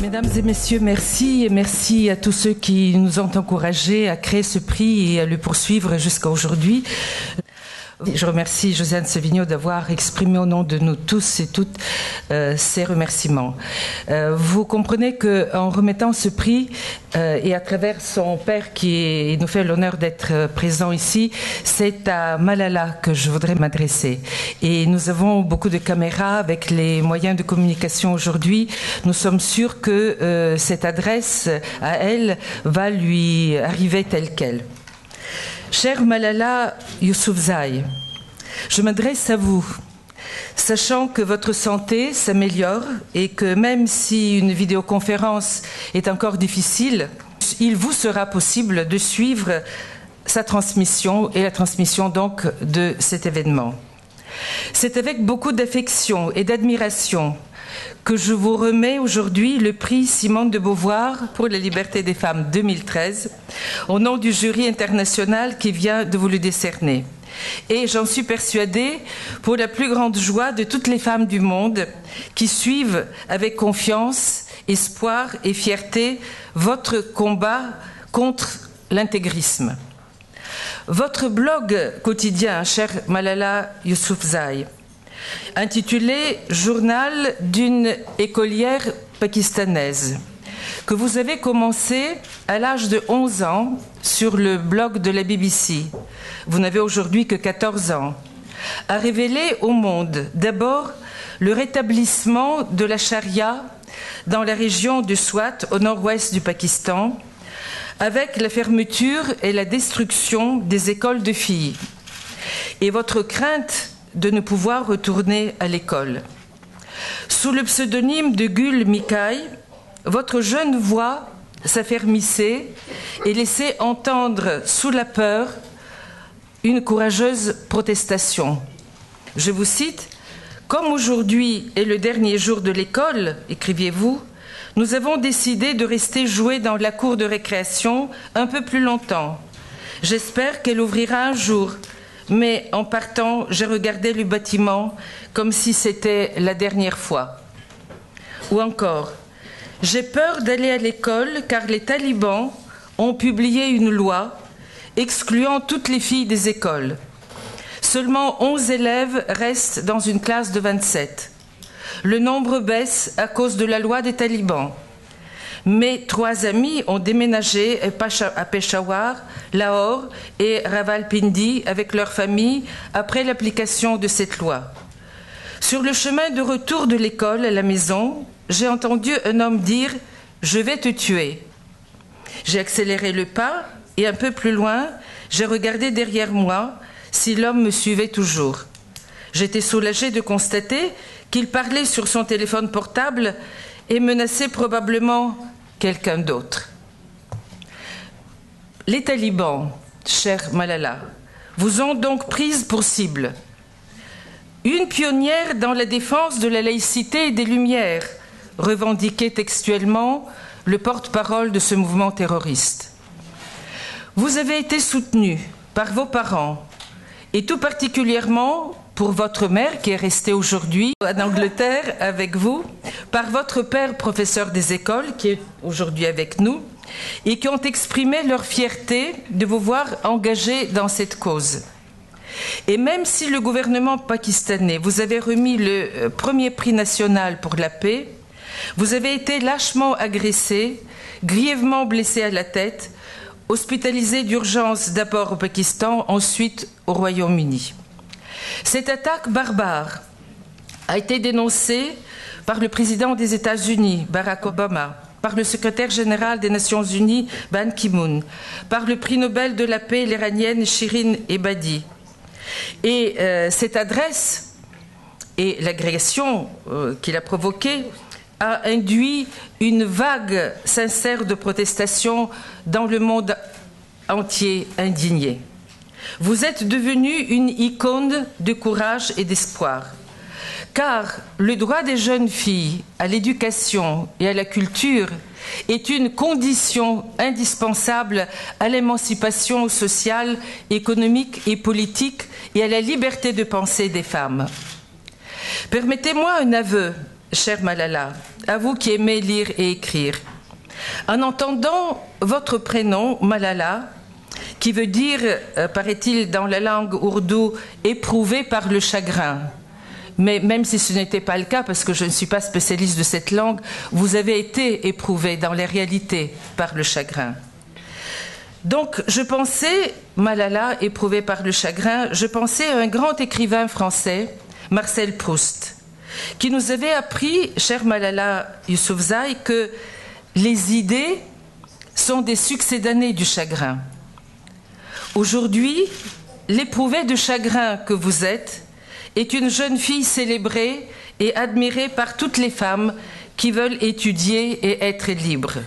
Mesdames et messieurs, merci et merci à tous ceux qui nous ont encouragés à créer ce prix et à le poursuivre jusqu'à aujourd'hui. Je remercie Josiane Sevigno d'avoir exprimé au nom de nous tous et toutes ces remerciements. Vous comprenez qu'en remettant ce prix et à travers son père qui nous fait l'honneur d'être présent ici, c'est à Malala que je voudrais m'adresser. Et nous avons beaucoup de caméras avec les moyens de communication aujourd'hui. Nous sommes sûrs que cette adresse à elle va lui arriver telle qu'elle. Chère Malala Yousafzai, je m'adresse à vous, sachant que votre santé s'améliore et que même si une vidéoconférence est encore difficile, il vous sera possible de suivre sa transmission et la transmission donc de cet événement. C'est avec beaucoup d'affection et d'admiration que je vous remets aujourd'hui le prix Simone de Beauvoir pour la liberté des femmes 2013, au nom du jury international qui vient de vous le décerner. Et j'en suis persuadée, pour la plus grande joie de toutes les femmes du monde qui suivent avec confiance, espoir et fierté votre combat contre l'intégrisme. Votre blog quotidien, chère Malala Yousafzai, intitulé « Journal d'une écolière pakistanaise », que vous avez commencé à l'âge de 11 ans sur le blog de la BBC. Vous n'avez aujourd'hui que 14 ans. A révélé au monde d'abord le rétablissement de la charia dans la région du Swat, au nord-ouest du Pakistan, avec la fermeture et la destruction des écoles de filles, et votre crainte de ne pouvoir retourner à l'école. Sous le pseudonyme de Gul Mikaï, votre jeune voix s'affermissait et laissait entendre sous la peur une courageuse protestation. Je vous cite, « Comme aujourd'hui est le dernier jour de l'école, écriviez-vous, nous avons décidé de rester jouer dans la cour de récréation un peu plus longtemps. J'espère qu'elle ouvrira un jour, mais en partant, j'ai regardé le bâtiment comme si c'était la dernière fois. » Ou encore, « J'ai peur d'aller à l'école car les talibans ont publié une loi excluant toutes les filles des écoles. Seulement 11 élèves restent dans une classe de 27. Le nombre baisse à cause de la loi des talibans. Mes 3 amis ont déménagé à Peshawar, Lahore et Rawalpindi avec leur famille après l'application de cette loi. Sur le chemin de retour de l'école à la maison, j'ai entendu un homme dire « Je vais te tuer ». J'ai accéléré le pas et un peu plus loin, j'ai regardé derrière moi si l'homme me suivait toujours. J'étais soulagée de constater qu'il parlait sur son téléphone portable et menaçait probablement quelqu'un d'autre. Les talibans, chère Malala, vous ont donc prise pour cible. Une pionnière dans la défense de la laïcité et des Lumières, revendiquait textuellement le porte-parole de ce mouvement terroriste. Vous avez été soutenu par vos parents, et tout particulièrement pour votre mère qui est restée aujourd'hui en Angleterre avec vous, par votre père professeur des écoles qui est aujourd'hui avec nous, et qui ont exprimé leur fierté de vous voir engagé dans cette cause. Et même si le gouvernement pakistanais vous avait remis le premier prix national pour la paix, vous avez été lâchement agressé, grièvement blessé à la tête, hospitalisé d'urgence d'abord au Pakistan, ensuite au Royaume-Uni. Cette attaque barbare a été dénoncée par le président des États-Unis, Barack Obama, par le secrétaire général des Nations Unies, Ban Ki-moon, par le prix Nobel de la paix, l'Iranienne Shirin Ebadi. Et cette adresse et l'agression qu'il a provoquée a induit une vague sincère de protestation dans le monde entier indigné. Vous êtes devenu une icône de courage et d'espoir, car le droit des jeunes filles à l'éducation et à la culture est une condition indispensable à l'émancipation sociale, économique et politique et à la liberté de pensée des femmes. Permettez-moi un aveu, chère Malala. à vous qui aimez lire et écrire. En entendant votre prénom, Malala, qui veut dire, paraît-il dans la langue ourdou, éprouvé par le chagrin. Mais même si ce n'était pas le cas, parce que je ne suis pas spécialiste de cette langue, vous avez été éprouvé dans les réalités par le chagrin. Donc, je pensais, Malala, éprouvé par le chagrin, je pensais à un grand écrivain français, Marcel Proust, qui nous avait appris, chère Malala Yousafzai, que les idées sont des succédanées du chagrin. Aujourd'hui, l'éprouvée de chagrin que vous êtes est une jeune fille célébrée et admirée par toutes les femmes qui veulent étudier et être libres.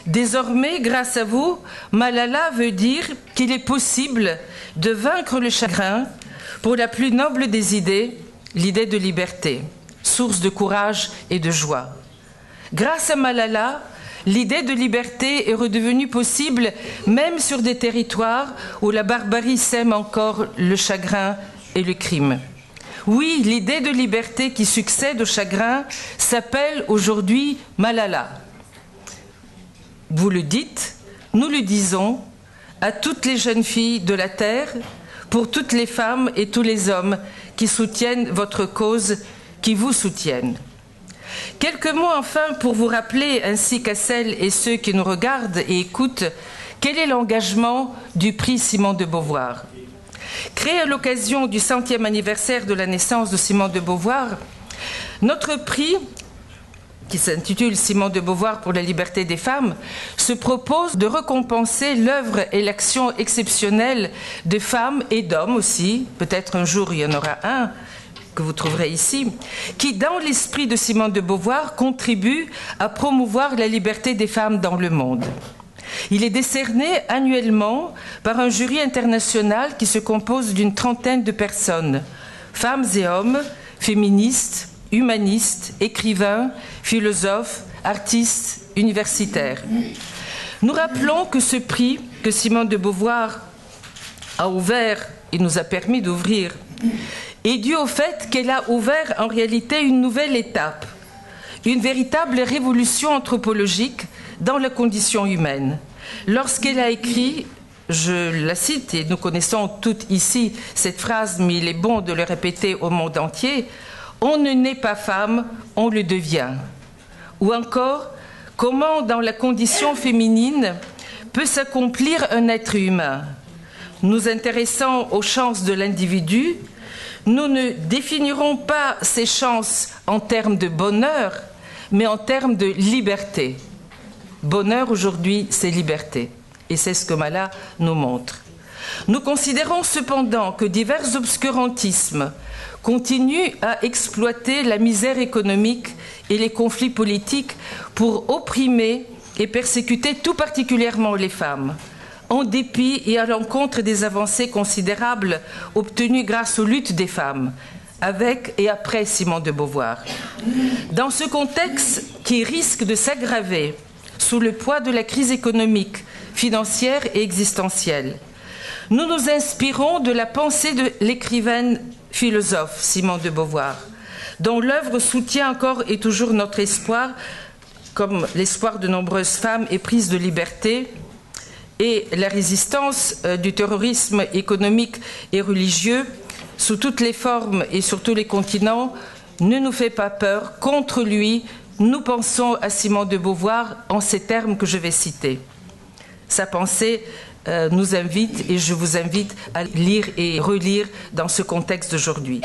Désormais, grâce à vous, Malala veut dire qu'il est possible de vaincre le chagrin pour la plus noble des idées, l'idée de liberté, source de courage et de joie. Grâce à Malala, l'idée de liberté est redevenue possible même sur des territoires où la barbarie sème encore le chagrin et le crime. Oui, l'idée de liberté qui succède au chagrin s'appelle aujourd'hui Malala. Vous le dites, nous le disons à toutes les jeunes filles de la Terre, pour toutes les femmes et tous les hommes qui soutiennent votre cause, qui vous soutiennent. Quelques mots enfin pour vous rappeler, ainsi qu'à celles et ceux qui nous regardent et écoutent, quel est l'engagement du prix Simone de Beauvoir. Créé à l'occasion du 100e anniversaire de la naissance de Simone de Beauvoir, notre prix, qui s'intitule Simone de Beauvoir pour la liberté des femmes, se propose de récompenser l'œuvre et l'action exceptionnelle de femmes et d'hommes aussi, peut-être un jour il y en aura un, que vous trouverez ici, qui, dans l'esprit de Simone de Beauvoir, contribue à promouvoir la liberté des femmes dans le monde. Il est décerné annuellement par un jury international qui se compose d'une trentaine de personnes, femmes et hommes, féministes, humanistes, écrivains, philosophes, artistes, universitaires. Nous rappelons que ce prix que Simone de Beauvoir a ouvert et nous a permis d'ouvrir est dû au fait qu'elle a ouvert en réalité une nouvelle étape, une véritable révolution anthropologique dans la condition humaine. Lorsqu'elle a écrit, je la cite, et nous connaissons toutes ici cette phrase, mais il est bon de le répéter au monde entier, « On ne naît pas femme, on le devient ». Ou encore, comment dans la condition féminine peut s'accomplir un être humain. Nous intéressant aux chances de l'individu, nous ne définirons pas ces chances en termes de bonheur, mais en termes de liberté. Bonheur aujourd'hui, c'est liberté. Et c'est ce que Malala nous montre. Nous considérons cependant que divers obscurantismes continuent à exploiter la misère économique et les conflits politiques pour opprimer et persécuter tout particulièrement les femmes, en dépit et à l'encontre des avancées considérables obtenues grâce aux luttes des femmes, avec et après Simone de Beauvoir. Dans ce contexte qui risque de s'aggraver sous le poids de la crise économique, financière et existentielle, nous nous inspirons de la pensée de l'écrivaine philosophe Simone de Beauvoir, dont l'œuvre soutient encore et toujours notre espoir, comme l'espoir de nombreuses femmes éprises de liberté, et la résistance du terrorisme économique et religieux sous toutes les formes et sur tous les continents ne nous fait pas peur. Contre lui, nous pensons à Simone de Beauvoir en ces termes que je vais citer. Sa pensée nous invite, et je vous invite à lire et relire dans ce contexte d'aujourd'hui.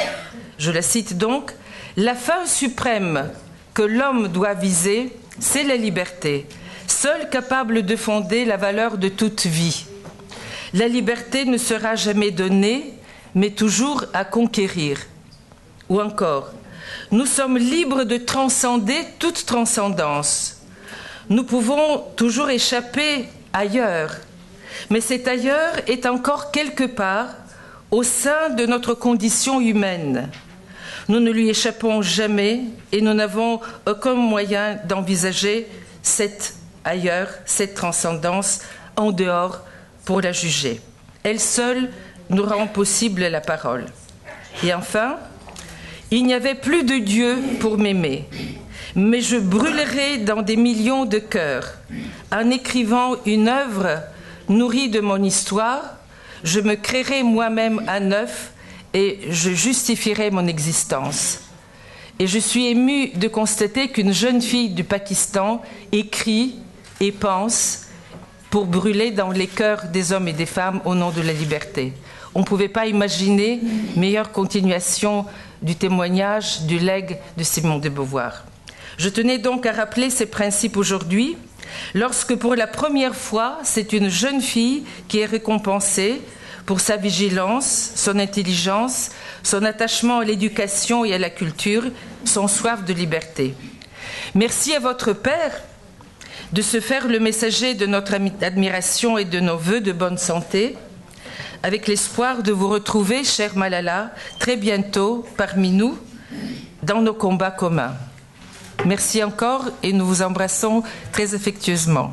Je la cite donc, « La fin suprême que l'homme doit viser, c'est la liberté, seule capable de fonder la valeur de toute vie. La liberté ne sera jamais donnée, mais toujours à conquérir. » Ou encore, « Nous sommes libres de transcender toute transcendance. Nous pouvons toujours échapper ailleurs, mais cet ailleurs est encore quelque part au sein de notre condition humaine. Nous ne lui échappons jamais et nous n'avons aucun moyen d'envisager cet ailleurs, cette transcendance en dehors pour la juger. Elle seule nous rend possible la parole. Et enfin, il n'y avait plus de Dieu pour m'aimer, mais je brûlerai dans des millions de cœurs. En écrivant une œuvre nourrie de mon histoire, je me créerai moi-même à neuf et je justifierai mon existence. Et je suis émue de constater qu'une jeune fille du Pakistan écrit et pense pour brûler dans les cœurs des hommes et des femmes au nom de la liberté. On ne pouvait pas imaginer meilleure continuation du témoignage, du legs de Simone de Beauvoir. Je tenais donc à rappeler ces principes aujourd'hui, lorsque pour la première fois, c'est une jeune fille qui est récompensée pour sa vigilance, son intelligence, son attachement à l'éducation et à la culture, son soif de liberté. Merci à votre père de se faire le messager de notre admiration et de nos vœux de bonne santé, avec l'espoir de vous retrouver, chère Malala, très bientôt parmi nous, dans nos combats communs. Merci encore et nous vous embrassons très affectueusement.